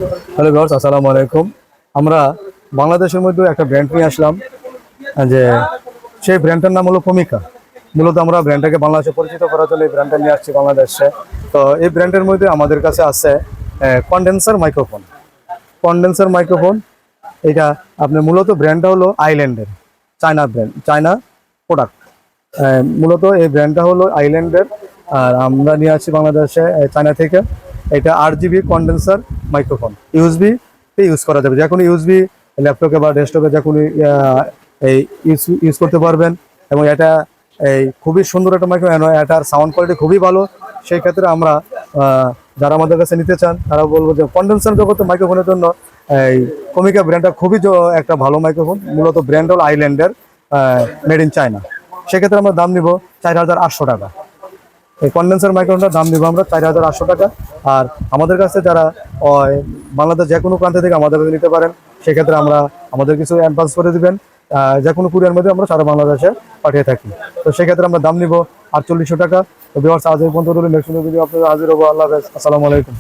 Hello viewers, আসসালামু আলাইকুম। আমরা বাংলাদেশের মধ্যে একটা ব্র্যান্ড নিয়ে আসলাম, যে সেই ব্র্যান্ডটার নাম হলো কমিকা। মূলত আমরা ব্র্যান্ডটাকে বাংলাদেশে পরিচিত করার জন্য এই ব্র্যান্ডটা নিয়ে আসছি বাংলাদেশে। তো এই ব্র্যান্ডের মধ্যে আমাদের কাছে আছে কন্ডেন্সার মাইক্রোফোন। কন্ডেন্সার মাইক্রোফোন এটা আপনার মূলত ব্র্যান্ডটা হলো আইল্যান্ডের, চায়না ব্র্যান্ড, চায়না প্রোডাক্ট। মূলত এই ব্র্যান্ডটা হলো আইল্যান্ডের, আর আমরা নিয়ে আসছি বাংলাদেশে চায়না থেকে। এটা 8 GB কন্ডেন্সার মাইক্রোফোন, ইউএসবি তে ইউজ করা যাবে, যে কোনো ইউএসবি ল্যাপটপে বা ডেস্কটপে যে কোনো এই ইউজ করতে পারবেন। এবং এটা এই খুবই সুন্দর একটা মাইক্রোফোন, এটার সাউন্ড কোয়ালিটি খুবই ভালো। সেই ক্ষেত্রে আমরা যারা আমাদের কাছে নিতে চান তারা বলবো যে কন্ডেন্সার জগতে মাইক্রোফোনের জন্য এই কমিকা ব্র্যান্ডটা খুবই একটা ভালো মাইক্রোফোন। মূলত ব্র্যান্ড হল আইল্যান্ডের, মেড ইন চায়না। সেক্ষেত্রে আমরা দাম নিব 4800 টাকা। এই কন্ডেন্সার মাইক্রোফোনটার দাম দিব আমরা 4800 টাকা। আর আমাদের কাছে যারা বাংলাদেশ যে কোনো প্রান্ত থেকে আমাদের কাছে নিতে পারেন, সেক্ষেত্রে আমরা আমাদের কিছু অ্যাডভান্স করে দিবেন। যে কোনো কুরিয়ার মধ্যে আমরা সারা বাংলাদেশে পাঠিয়ে থাকি। তো সেক্ষেত্রে আমরা দাম নিব 4800 টাকা। তো ভিউয়ার্স, আজ এই পর্যন্ত নেক্সট ভিডিও আপনাদের হাজির হবো। আল্লাহ হাফেজ, আসসালামু আলাইকুম।